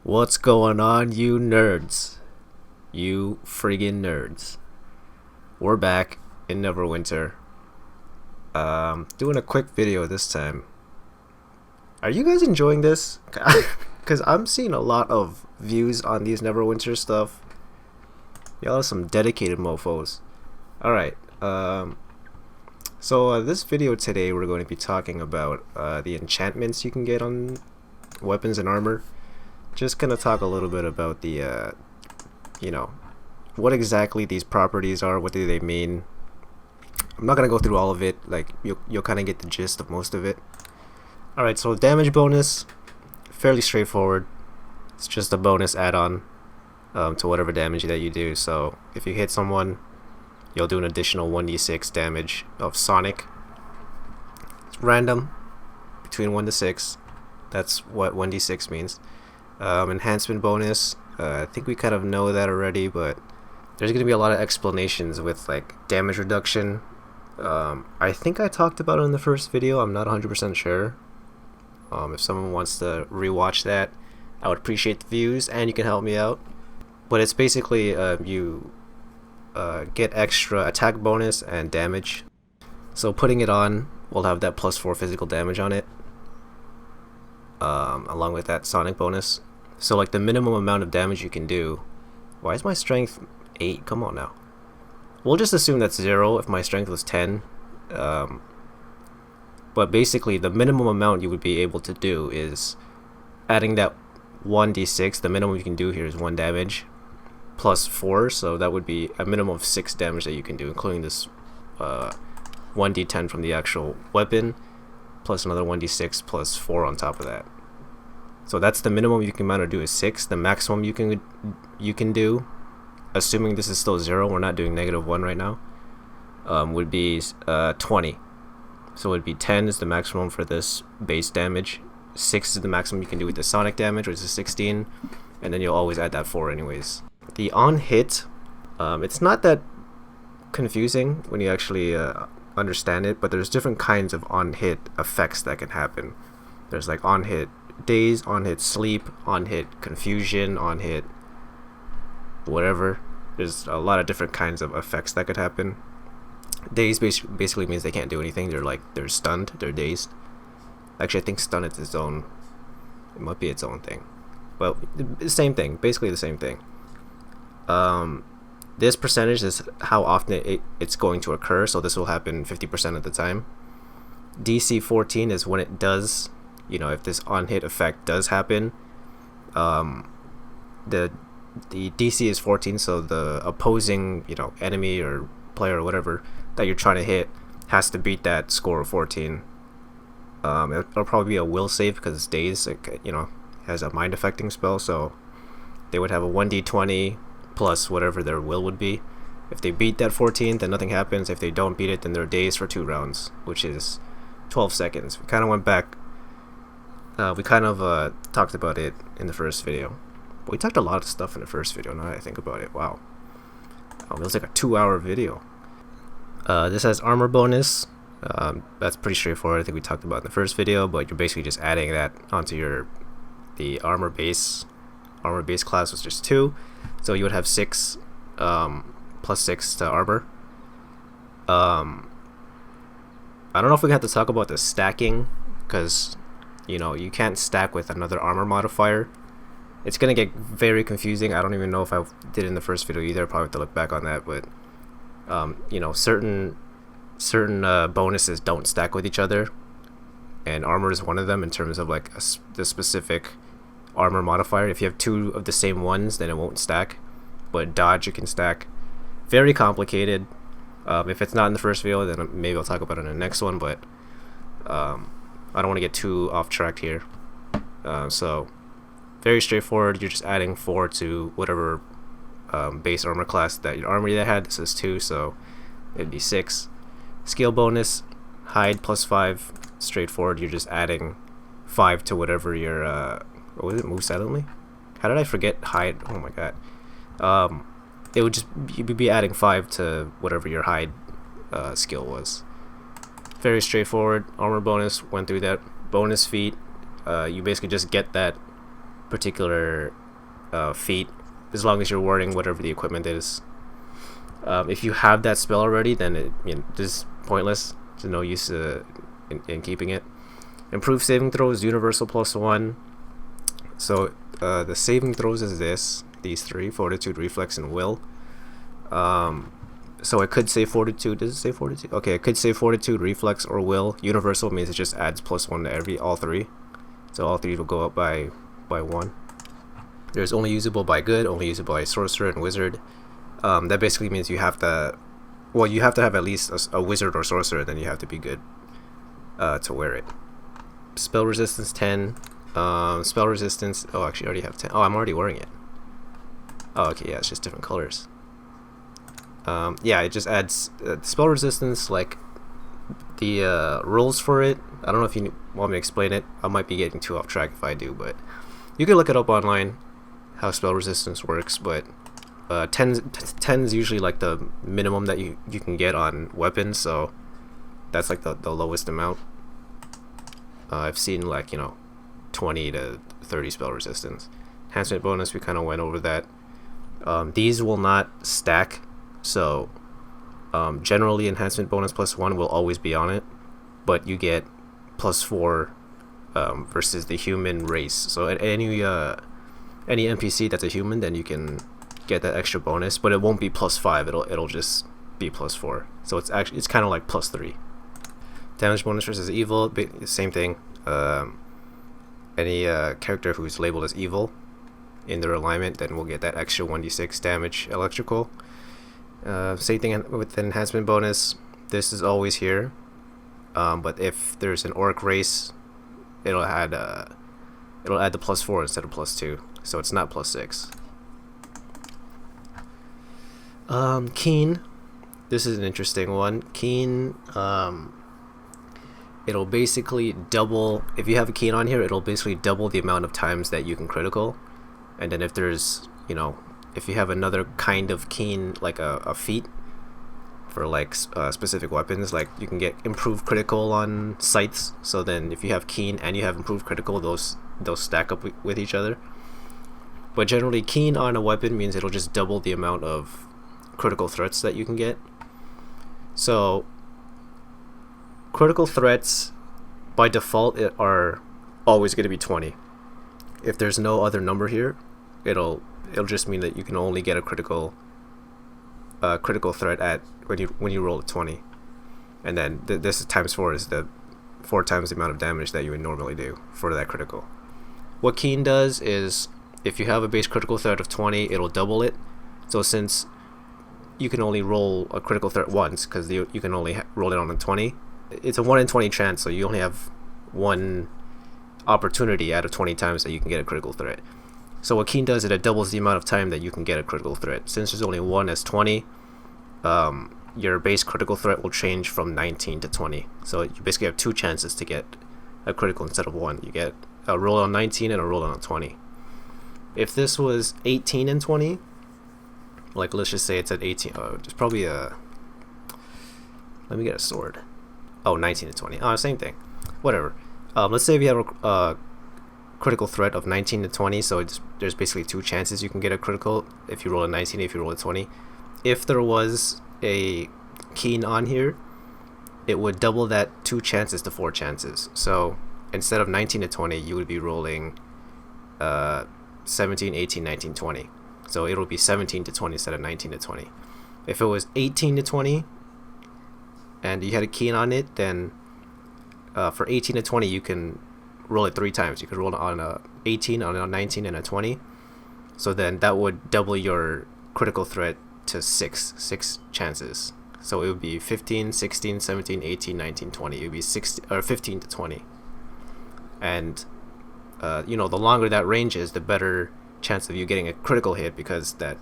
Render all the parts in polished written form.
What's going on, you nerds? You friggin' nerds. We're back in Neverwinter. Doing a quick video this time. Are you guys enjoying this? Because I'm seeing a lot of views on these Neverwinter stuff. Y'all are some dedicated mofos. Alright, so this video today we're going to be talking about the enchantments you can get on weapons and armor. Just gonna talk a little bit about the what exactly these properties are, what do they mean. I'm not gonna go through all of it, like you'll kind of get the gist of most of it. Alright, so damage bonus, fairly straightforward. It's just a bonus add-on to whatever damage that you do. So if you hit someone, you'll do an additional 1d6 damage of sonic. It's random, between 1 to 6. That's what 1d6 means. Enhancement bonus, I think we kind of know that already, but there's going to be a lot of explanations with like damage reduction. I think I talked about it in the first video, I'm not 100% sure. If someone wants to rewatch that, I would appreciate the views and you can help me out. But it's basically you get extra attack bonus and damage. So putting it on will have that +4 physical damage on it, along with that sonic bonus. So like the minimum amount of damage you can do. Why is my strength 8? Come on now. We'll just assume that's 0 if my strength was 10. But basically the minimum amount you would be able to do is adding that 1d6. The minimum you can do here is 1 damage plus 4, so that would be a minimum of 6 damage that you can do, including this 1d10 from the actual weapon plus another 1d6 plus 4 on top of that. So that's the minimum you can amount to do is 6. The maximum you can do, assuming this is still 0, we're not doing -1 right now, would be 20. So it would be 10 is the maximum for this base damage, 6 is the maximum you can do with the sonic damage, which is 16, and then you'll always add that 4 anyways. The on hit, it's not that confusing when you actually understand it, but there's different kinds of on hit effects that can happen. There's like on hit daze, on hit sleep, on hit confusion, on hit whatever. There's a lot of different kinds of effects that could happen. Daze basically means they can't do anything. They're stunned, they're dazed. Actually, I think stun is its own, it might be its own thing. Well, the same thing, basically the same thing. This percentage is how often it's going to occur, so this will happen 50% of the time. DC 14 is when it does, if this on hit effect does happen. The DC is 14, so the opposing enemy or player or whatever that you're trying to hit has to beat that score of 14. It'll probably be a will save because it's dazed, has a mind affecting spell, so they would have a 1d20 plus whatever their will would be. If they beat that 14, then nothing happens. If they don't beat it, then they're dazed for 2 rounds, which is 12 seconds. We kind of went back. We kind of talked about it in the first video. But we talked a lot of stuff in the first video, now that I think about it. Wow. It was like a 2-hour video. This has armor bonus. That's pretty straightforward. I think we talked about it in the first video, but you're basically just adding that onto the armor base. Armor base class was just 2, so you would have 6 plus 6 to armor. I don't know if we have to talk about the stacking, because you can't stack with another armor modifier. It's gonna get very confusing. I don't even know if I did it in the first video either. I probably have to look back on that, but certain bonuses don't stack with each other, and armor is one of them in terms of like the specific armor modifier. If you have 2 of the same ones, then it won't stack, but dodge you can stack. Very complicated. If it's not in the first video, then maybe I'll talk about it in the next one, but I don't want to get too off track here. So very straightforward. You're just adding 4 to whatever base armor class that your armor that had. This is 2, so it'd be 6. Skill bonus, hide +5. Straightforward. You're just adding 5 to whatever your what was it? Move silently? How did I forget hide? Oh my god. It would just, you'd be adding 5 to whatever your hide skill was. Very straightforward. Armor bonus, went through that. Bonus feat, you basically just get that particular feat, as long as you're warding whatever the equipment is. If you have that spell already, then it is pointless. There's no use in keeping it. Improved saving throws, universal +1. So the saving throws is these three: fortitude, reflex, and will. So it could say fortitude. Does it say fortitude? Okay, it could say fortitude, reflex, or will. Universal means it just adds +1 to all three. So all three will go up by 1. There's only usable by good, only usable by sorcerer and wizard. That basically means you have to have at least a wizard or sorcerer, then you have to be good to wear it. Spell resistance 10. Spell resistance. Oh, actually, I already have 10. Oh, I'm already wearing it. Oh, okay, yeah, it's just different colors. Yeah, it just adds spell resistance, like the rules for it. I don't know if you want me to explain it. I might be getting too off track if I do, but you can look it up online how spell resistance works. But 10 is usually like the minimum that you can get on weapons, so that's like the lowest amount. I've seen like 20 to 30 spell resistance. Enhancement bonus, we kind of went over that. These will not stack, so generally enhancement bonus +1 will always be on it, but you get +4 versus the human race. So at any NPC that's a human, then you can get that extra bonus, but it won't be +5. It'll just be +4. So it's kind of like +3. Damage bonus versus evil, same thing. Any character who's labeled as evil in their alignment, then we'll get that extra 1d6 damage electrical. Same thing with the enhancement bonus. This is always here, but if there's an orc race, it'll add the +4 instead of +2, so it's not +6. Keen. This is an interesting one. Keen. It'll basically double. If you have a keen on here, it'll basically double the amount of times that you can critical. And then if there's, if you have another kind of keen, like a feat for like specific weapons, like you can get improved critical on scythes. So then if you have keen and you have improved critical, those stack up with each other. But generally, keen on a weapon means it'll just double the amount of critical threats that you can get. So critical threats by default are always going to be 20. If there's no other number here, it'll just mean that you can only get a critical threat at when you roll a 20, and then this is ×4 is the 4 times the amount of damage that you would normally do for that critical. What Keen does is if you have a base critical threat of 20, it'll double it. So since you can only roll a critical threat once, because you can only roll it on a 20, it's a 1 in 20 chance, so you only have one opportunity out of 20 times that you can get a critical threat. So what Keen does is it doubles the amount of time that you can get a critical threat. Since there's only 1 as 20, your base critical threat will change from 19 to 20. So you basically have 2 chances to get a critical instead of 1. You get a roll on 19 and a roll on a 20. If this was 18 and 20, like let's just say it's at 18, there's probably let me get a sword. Oh, 19 and 20. Oh, same thing. Whatever. Let's say if you have a critical threat of 19 to 20, so there's basically 2 chances you can get a critical if you roll a 19, if you roll a 20. If there was a Keen on here, it would double that 2 chances to 4 chances. So instead of 19 to 20, you would be rolling 17, 18, 19, 20. So it'll be 17 to 20 instead of 19 to 20. If it was 18 to 20 and you had a Keen on it, then for 18 to 20 you can roll it 3 times. You could roll it on a 18, on a 19, and a 20. So then that would double your critical threat to 6 chances. So it would be 15, 16, 17, 18, 19, 20. It would be 15 to 20. And the longer that range is, the better chance of you getting a critical hit, because that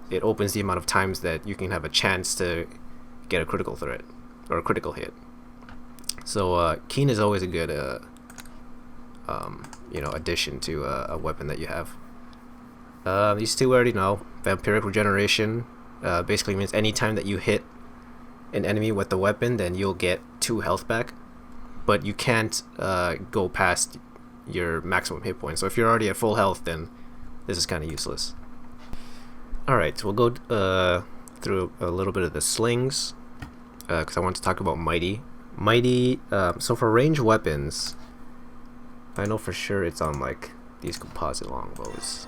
it opens the amount of times that you can have a chance to get a critical threat or a critical hit. So Keen is always a good addition to a weapon that you have. These two we already know. Vampiric regeneration basically means anytime that you hit an enemy with the weapon, then you'll get 2 health back, but you can't go past your maximum hit points. So if you're already at full health, then this is kind of useless. Alright, so we'll go through a little bit of the slings, because I want to talk about Mighty. Mighty, so for ranged weapons, I know for sure it's on like these composite longbows.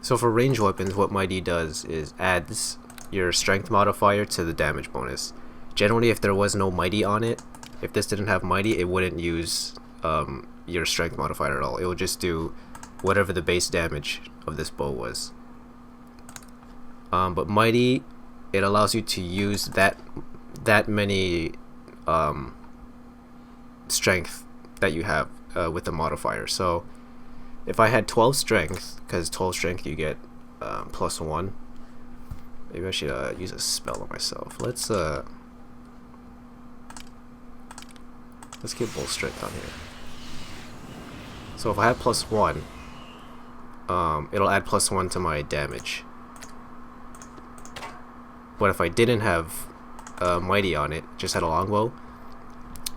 So for ranged weapons, what Mighty does is adds your strength modifier to the damage bonus. Generally, if there was no Mighty on it, if this didn't have Mighty, it wouldn't use your strength modifier at all. It would just do whatever the base damage of this bow was. But Mighty, it allows you to use that many strength that you have with the modifier. So if I had 12 strength, because 12 strength you get +1. Maybe I should use a spell on myself. Let's get both strength on here. So if I have +1, it'll add +1 to my damage. But if I didn't have Mighty on it, just had a longbow,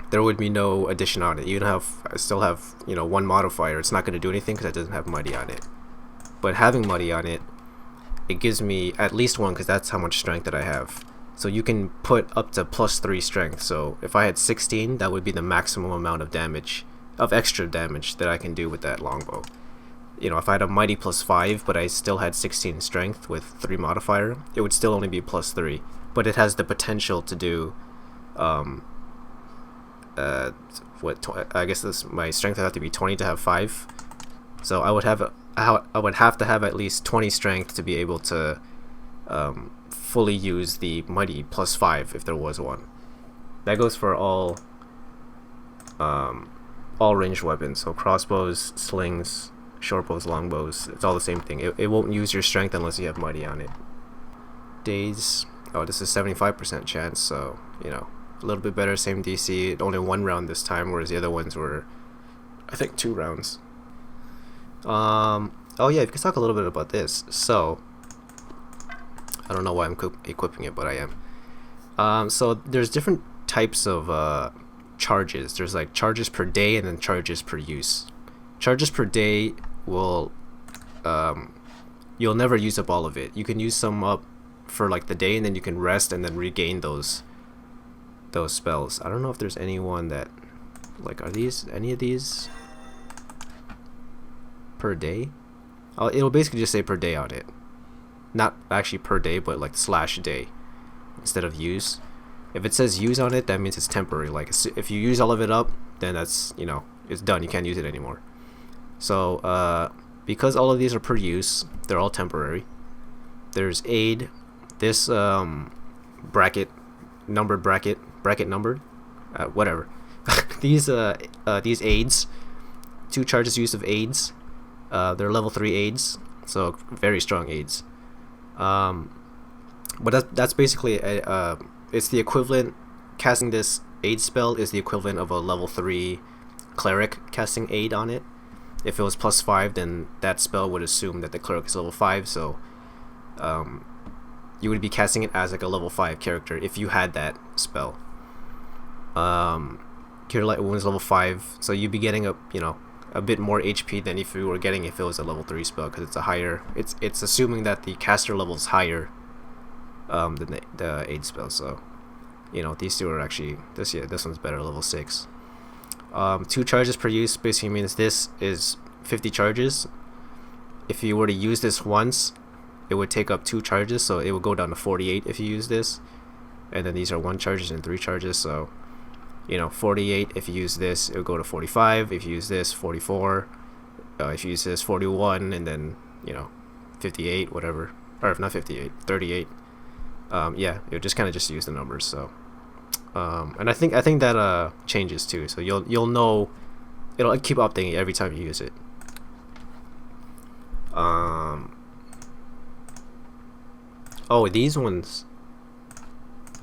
there would be no addition on it. I still have, you know, one modifier. It's not going to do anything because it doesn't have Mighty on it. But having Mighty on it, it gives me at least 1, because that's how much strength that I have. So you can put up to +3 strength. So if I had 16, that would be the maximum amount of damage, of extra damage that I can do with that longbow. You know, if I had a Mighty +5, but I still had 16 strength with 3 modifier, it would still only be +3. But it has the potential to do, I guess my strength would have to be 20 to have 5. So I would have to have at least 20 strength to be able to fully use the Mighty +5 if there was one. That goes for all ranged weapons. So crossbows, slings, short bows, longbows, it's all the same thing. It won't use your strength unless you have Mighty on it. Daze, oh, this is 75% chance, so, you know, a little bit better, same DC, only 1 round this time, whereas the other ones were, I think, 2 rounds. Oh yeah, we can talk a little bit about this. So, I don't know why I'm equipping it, but I am. So there's different types of charges. There's like charges per day and then charges per use. Charges per day will, you'll never use up all of it. You can use some up for like the day, and then you can rest and then regain those spells. I don't know if there's anyone that, like, are these any of these per day? It'll basically just say per day on it, not actually per day, but like /day instead of use. If it says use on it, that means it's temporary. Like if you use all of it up, then that's, you know, it's done. You can't use it anymore. So because all of these are per use, they're all temporary. There's aid. This bracket numbered, whatever. these aids, 2 charges use of aids. They're level 3 aids, so very strong aids. But that's basically it's the equivalent. Casting this aid spell is the equivalent of a level 3 cleric casting aid on it. If it was +5, then that spell would assume that the cleric is level 5, so you would be casting it as like a level 5 character if you had that spell. Cure Light Wounds level 5, so you'd be getting a bit more HP than if you were getting if it was a level 3 spell, because it's a higher. It's assuming that the caster level is higher than the aid spell. So, you know, these two are actually this one's better, level 6. 2 charges per use basically means this is 50 charges. If you were to use this once, it would take up 2 charges, so it would go down to 48 if you use this. And then these are 1 charges and 3 charges, so, you know, 48 if you use this, it would go to 45. If you use this, 44. If you use this, 41, and then, you know, 58, whatever. Or if not 58, 38. Yeah, it would just kind of just use the numbers. So, and I think that changes too. So you'll know, it'll keep updating every time you use it. Oh, these ones.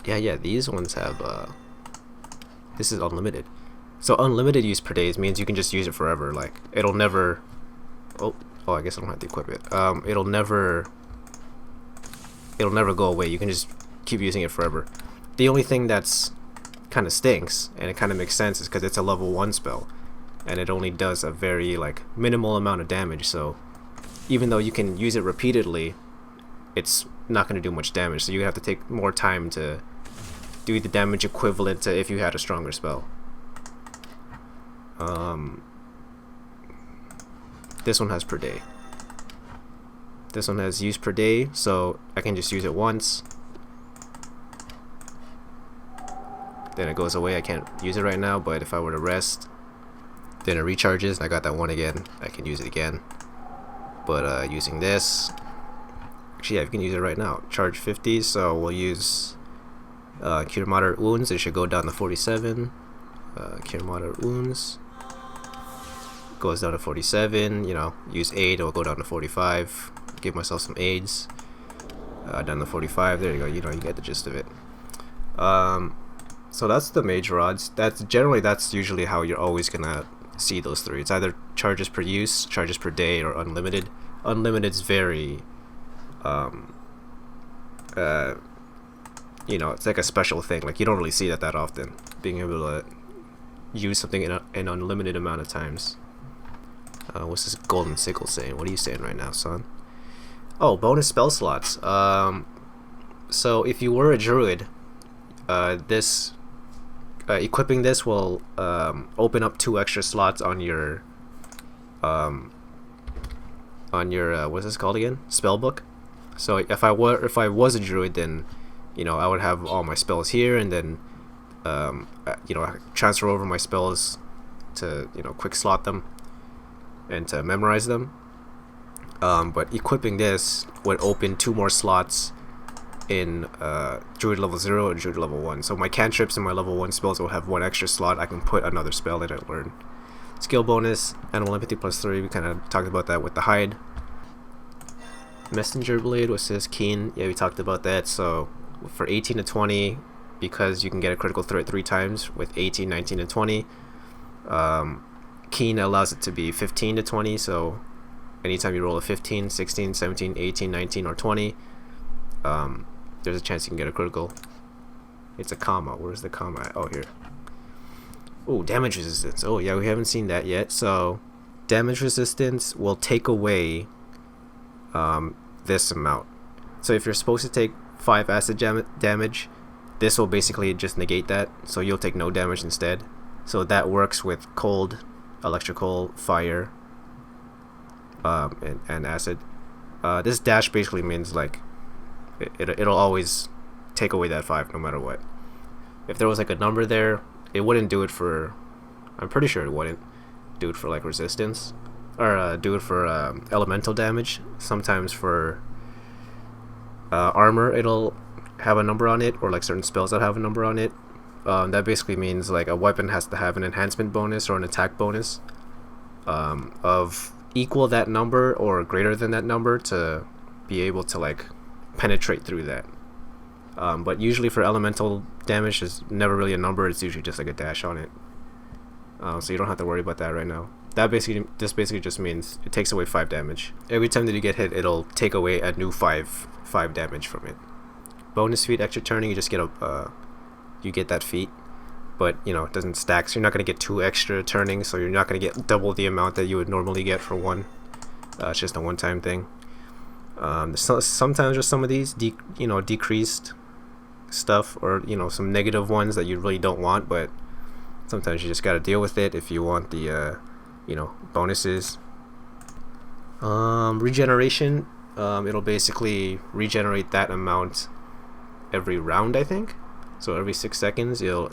Yeah, these ones have this is unlimited. So unlimited use per days means you can just use it forever. Like, it'll never. Oh, I guess I don't have to equip it. It'll never go away. You can just keep using it forever. The only thing that's kind of stinks, and it kind of makes sense, is because it's a level 1 spell, and it only does a very like minimal amount of damage. So even though you can use it repeatedly, it's not going to do much damage. So you have to take more time to do the damage equivalent to if you had a stronger spell. This one has per day. This one has use per day, so I can just use it once. Then it goes away. I can't use it right now, but if I were to rest, then it recharges, and I got that one again. I can use it again. But using this, actually, yeah, you can use it right now. Charge 50, so we'll use cure moderate wounds. It should go down to 47. Cure moderate wounds goes down to 47. You know, use aid, it'll go down to 45. Give myself some aids. Down to 45. There you go. You know, you get the gist of it. So that's the mage rods. That's usually how you're always gonna see those three. It's either charges per use, charges per day, or unlimited. Unlimited's very you know, it's like a special thing. Like, you don't really see that often, being able to use something in an unlimited amount of times. What's this golden sickle saying? What are you saying right now, son? Oh, bonus spell slots. So if you were a druid, this equipping this will open up 2 extra slots on your what's this called again? Spell book. So if I was a druid, then, you know, I would have all my spells here, and then you know, transfer over my spells to, you know, quick slot them and to memorize them. But equipping this would open 2 more slots in druid level 0 and druid level 1. So my cantrips and my level 1 spells will have 1 extra slot. I can put another spell in it. Learn skill bonus, animal empathy +3. We kind of talked about that with the hide. Messenger blade, what's this? Keen, yeah, we talked about that. So for 18 to 20, because you can get a critical threat 3 times with 18, 19, and 20, Keen allows it to be 15 to 20. So anytime you roll a 15, 16, 17, 18, 19, or 20, there's a chance you can get a critical. It's a comma. Where's the comma at? Oh, here. Oh, damage resistance. Oh yeah, we haven't seen that yet. So damage resistance will take away this amount. So if you're supposed to take 5 acid damage, this will basically just negate that, so you'll take no damage instead. So that works with cold, electrical, fire, and acid. This dash basically means like it'll always take away that 5 no matter what. If there was like a number there, it wouldn't do it for, I'm pretty sure it wouldn't do it for like resistance, or do it for elemental damage. Sometimes for armor it'll have a number on it, or like certain spells that have a number on it. That basically means like a weapon has to have an enhancement bonus or an attack bonus of equal that number or greater than that number to be able to like penetrate through that. But usually for elemental damage, there's never really a number. It's usually just like a dash on it. So you don't have to worry about that right now. This basically just means it takes away 5 damage. Every time that you get hit, it'll take away a new 5 damage from it. Bonus feat, extra turning, you just get you get that feat, but you know, it doesn't stack, so you're not going to get 2 extra turning, so you're not going to get double the amount that you would normally get for 1. It's just a one-time thing. Sometimes there's some of these decreased stuff, or you know, some negative ones that you really don't want, but sometimes you just got to deal with it if you want the you know, bonuses. Regeneration, it'll basically regenerate that amount every round, I think. So every 6 seconds you'll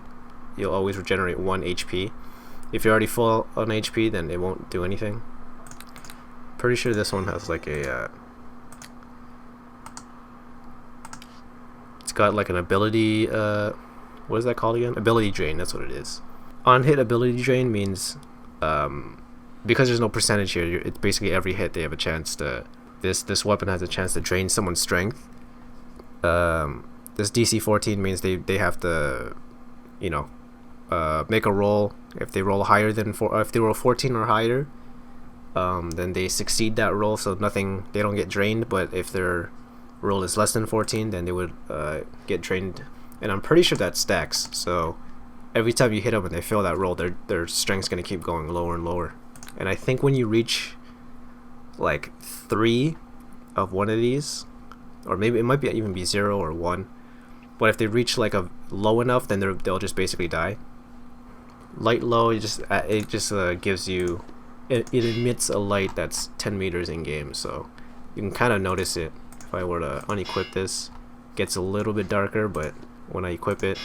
always regenerate 1 HP. If you're already full on HP, then it won't do anything. Pretty sure this one has like a it's got like an ability, what is that called again? Ability drain, that's what it is. On hit ability drain means because there's no percentage here, it's basically every hit they have a chance to, this weapon has a chance to drain someone's strength. This DC 14 means they have to, you know, make a roll. If they roll higher than if they roll 14 or higher, then they succeed that roll, so they don't get drained. But if their roll is less than 14, then they would get drained. And I'm pretty sure that stacks. So every time you hit them and they fail that roll, their strength's gonna keep going lower and lower. And I think when you reach like 3 of one of these, or maybe it might be even be 0 or 1, but if they reach like a low enough, then they'll just basically die. Light low, it just gives you, it emits a light that's 10 meters in game, so you can kind of notice it. If I were to unequip this, it gets a little bit darker, but when I equip it,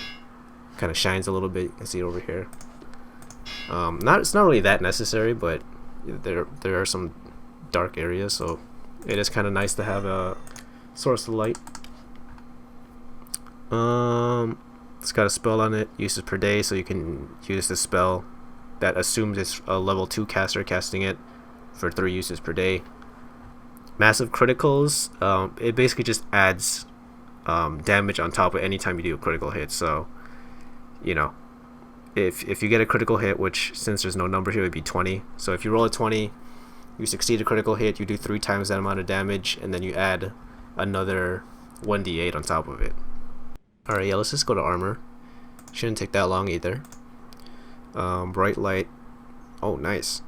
kind of shines a little bit. You can see it over here. It's not really that necessary, but there are some dark areas, so it is kind of nice to have a source of light. It's got a spell on it, uses per day, so you can use the spell that assumes it's a level 2 caster casting it for 3 uses per day. Massive criticals, it basically just adds damage on top of any time you do a critical hit. So, you know, if you get a critical hit, which since there's no number here, it would be 20. So if you roll a 20, you succeed a critical hit, you do 3 times that amount of damage, and then you add another 1d8 on top of it. Alright, yeah, let's just go to armor. Shouldn't take that long either. Bright light. Oh, nice.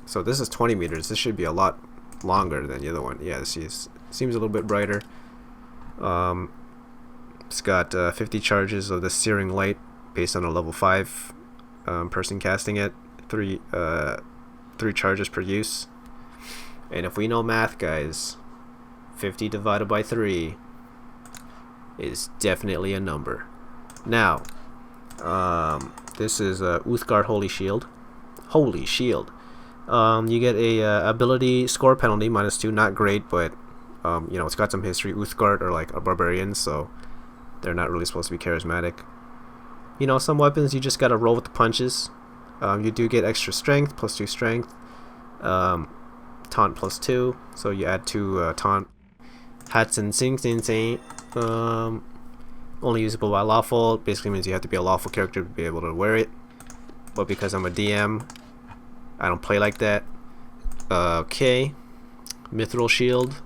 So this is 20 meters. This should be a lot longer than the other one. Yeah, this seems a little bit brighter. It's got 50 charges of the searing light based on a level 5 person casting it. 3 charges per use. And if we know math, guys, 50 divided by 3 is definitely a number. Now, this is Uthgard Holy Shield. Holy Shield. You get a ability score penalty -2. Not great, but you know, it's got some history. Uthgard are like a barbarian, so they're not really supposed to be charismatic. You know, some weapons you just gotta roll with the punches. You do get extra strength, +2 strength. Taunt +2, so you add 2 taunt. Hats and sing. Only usable by lawful. Basically means you have to be a lawful character to be able to wear it. But because I'm a DM, I don't play like that. Okay. Mithril Shield.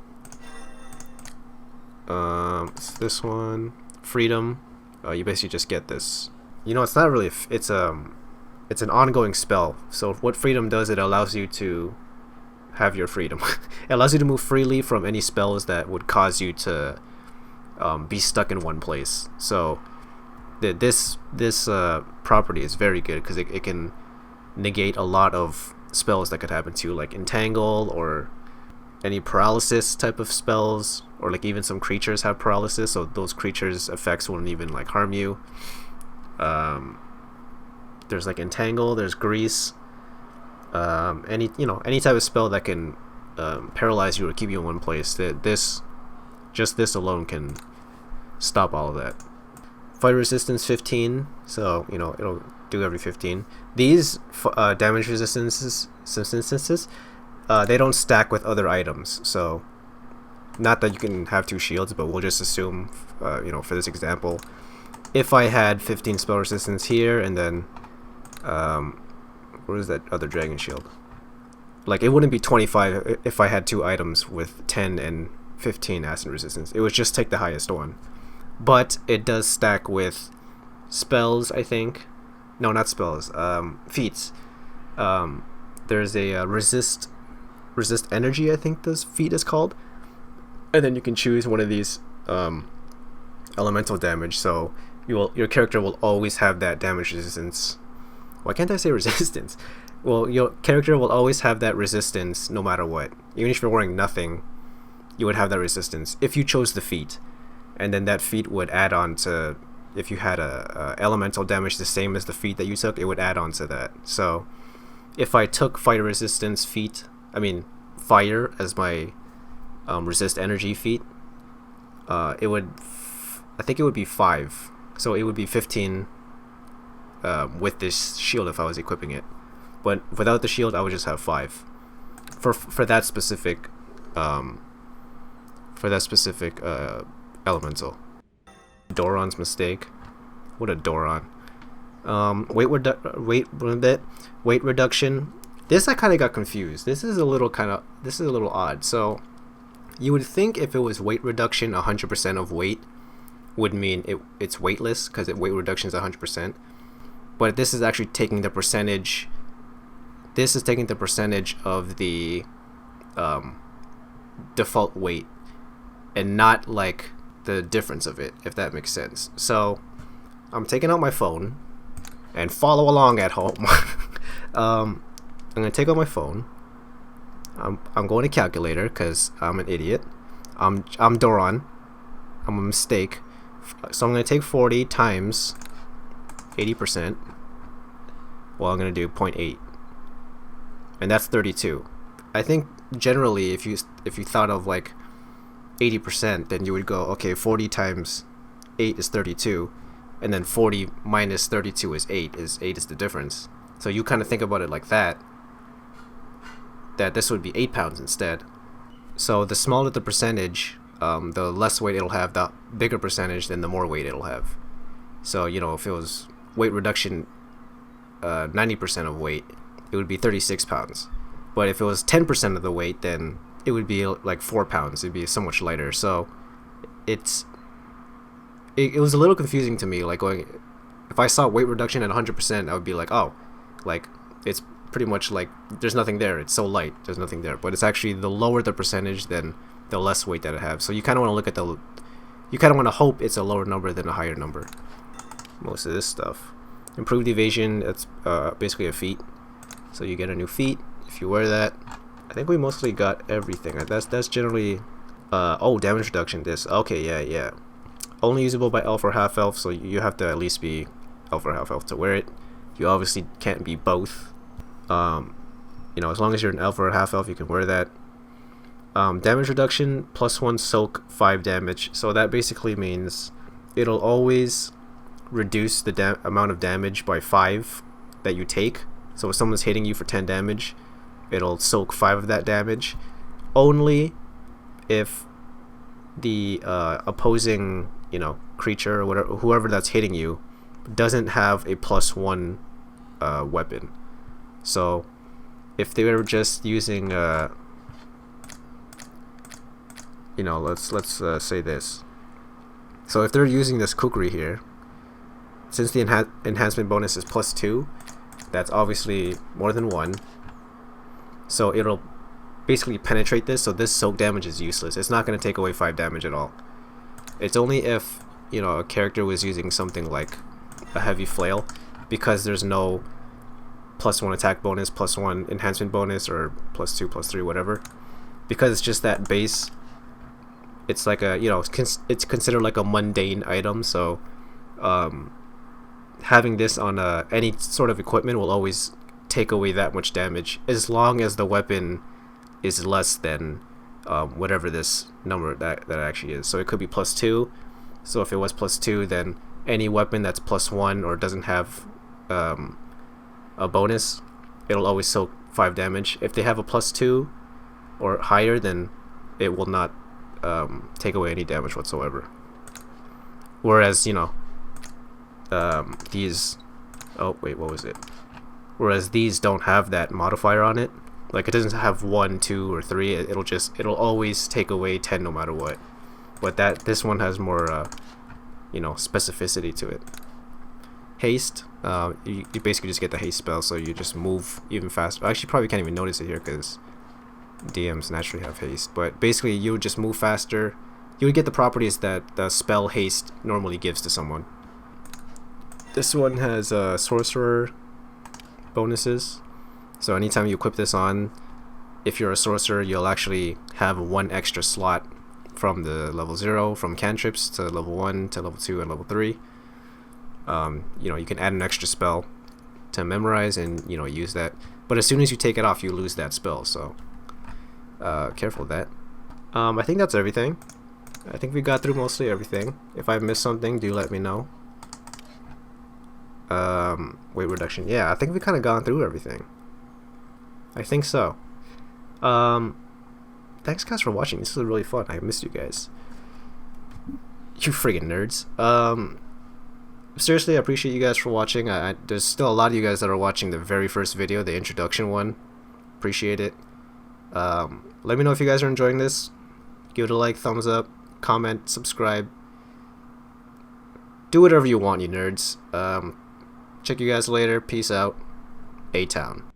It's this one. Freedom. You basically just get this. You know, it's not really. It's an ongoing spell. So what freedom does, it allows you to have your freedom. It allows you to move freely from any spells that would cause you to be stuck in one place. So this property is very good because it can negate a lot of spells that could happen to you, like entangle or any paralysis type of spells, or like even some creatures have paralysis, so those creatures' effects won't even like harm you. There's like entangle, there's grease, any type of spell that can paralyze you or keep you in one place. This alone can stop all of that. Fight resistance 15, so you know it'll do every 15. These damage resistances, they don't stack with other items. So not that you can have 2 shields, but we'll just assume, for this example, if I had 15 spell resistance here, and then where is that other dragon shield? Like, it wouldn't be 25 if I had 2 items with 10 and 15 acid resistance. It would just take the highest one. But it does stack with spells, I think. No, not spells. Feats. There's a resist energy, I think this feat is called. And then you can choose one of these elemental damage. So your character will always have that damage resistance. Why can't I say resistance? Well, your character will always have that resistance no matter what. Even if you're wearing nothing, you would have that resistance if you chose the feat. And then that feat would add on to, if you had a elemental damage the same as the feat that you took, it would add on to that. So if I took fire resistance feat, fire as my resist energy feat, I think it would be 5. So it would be 15 with this shield if I was equipping it. But without the shield, I would just have 5 for that specific elemental. Doran's mistake. What a Doran. Weight reduction. This I kind of got confused. This is a little odd. So you would think if it was weight reduction, 100% of weight would mean it's weightless because weight reduction is 100%. but this is actually taking the percentage. This is taking the percentage of the default weight, and not like the difference of it, if that makes sense. So I'm taking out my phone, and follow along at home. I'm gonna take out my phone. I'm going to calculator because I'm an idiot. I'm Doron. I'm a mistake. So I'm gonna take 40 times 80%. Well, I'm gonna do 0.8, and that's 32. I think generally, if you thought of like 80%, then you would go, okay, 40 times 8 is 32, and then 40 minus 32 is 8. Is the difference. So you kind of think about it like that. That this would be 8 pounds instead. So the smaller the percentage, the less weight it'll have. The bigger percentage, then the more weight it'll have. So if it was weight reduction, 90% of weight, it would be 36 pounds. But if it was 10% of the weight, then it would be like 4 pounds. It'd be so much lighter. So it was a little confusing to me. Like, if I saw weight reduction at 100%, I would be like, oh, like it's pretty much like there's nothing there. It's so light. There's nothing there. But it's actually the lower the percentage, then the less weight that it has. So you kind of want to look at you kind of want to hope it's a lower number than a higher number. Most of this stuff. Improved evasion, that's basically a feat. So you get a new feat if you wear that. I think we mostly got everything. That's generally damage reduction. This okay, yeah. Only usable by elf or half elf, so you have to at least be elf or half elf to wear it. You obviously can't be both. As long as you're an elf or a half elf, you can wear that. Damage reduction, +1 soak, 5 damage. So that basically means it'll always reduce the amount of damage by 5 that you take. So if someone's hitting you for 10 damage, it'll soak 5 of that damage. Only if the opposing creature or whatever, whoever that's hitting you, doesn't have a +1 weapon. So if they were just using let's say this. So if they're using this kukri here, since the enhancement bonus is +2, that's obviously more than 1. So it'll basically penetrate this, so this soak damage is useless. It's not going to take away 5 damage at all. It's only if a character was using something like a heavy flail, because there's no +1 attack bonus, +1 enhancement bonus, or +2, +3, whatever. Because it's just that base, it's like a it's considered like a mundane item. So having this on any sort of equipment will always take away that much damage, as long as the weapon is less than whatever this number that actually is. So it could be +2. So if it was +2, then any weapon that's +1 or doesn't have a bonus, it'll always soak 5 damage. If they have a +2 or higher, then it will not take away any damage whatsoever. Whereas these, whereas these don't have that modifier on it. Like, it doesn't have 1, 2, or 3. It'll always take away 10 no matter what. But this one has more specificity to it. Haste, you basically just get the haste spell, so you just move even faster. Actually, you probably can't even notice it here because DMs naturally have haste. But basically, you would just move faster. You would get the properties that the spell haste normally gives to someone. This one has sorcerer bonuses. So anytime you equip this on, if you're a sorcerer, you'll actually have 1 extra slot from the level 0, from cantrips to level 1 to level 2 and level 3. You can add an extra spell to memorize and use that. But as soon as you take it off, you lose that spell. So careful of that. I think that's everything. I think we got through mostly everything. If I missed something, do let me know. Weight reduction. Yeah, I think we kind of gone through everything. I think so. Thanks guys for watching. This was really fun. I missed you guys. You friggin' nerds. Seriously, I appreciate you guys for watching. There's still a lot of you guys that are watching the very first video, the introduction one. Appreciate it. Let me know if you guys are enjoying this. Give it a like, thumbs up, comment, subscribe. Do whatever you want, you nerds. Check you guys later. Peace out. A-Town.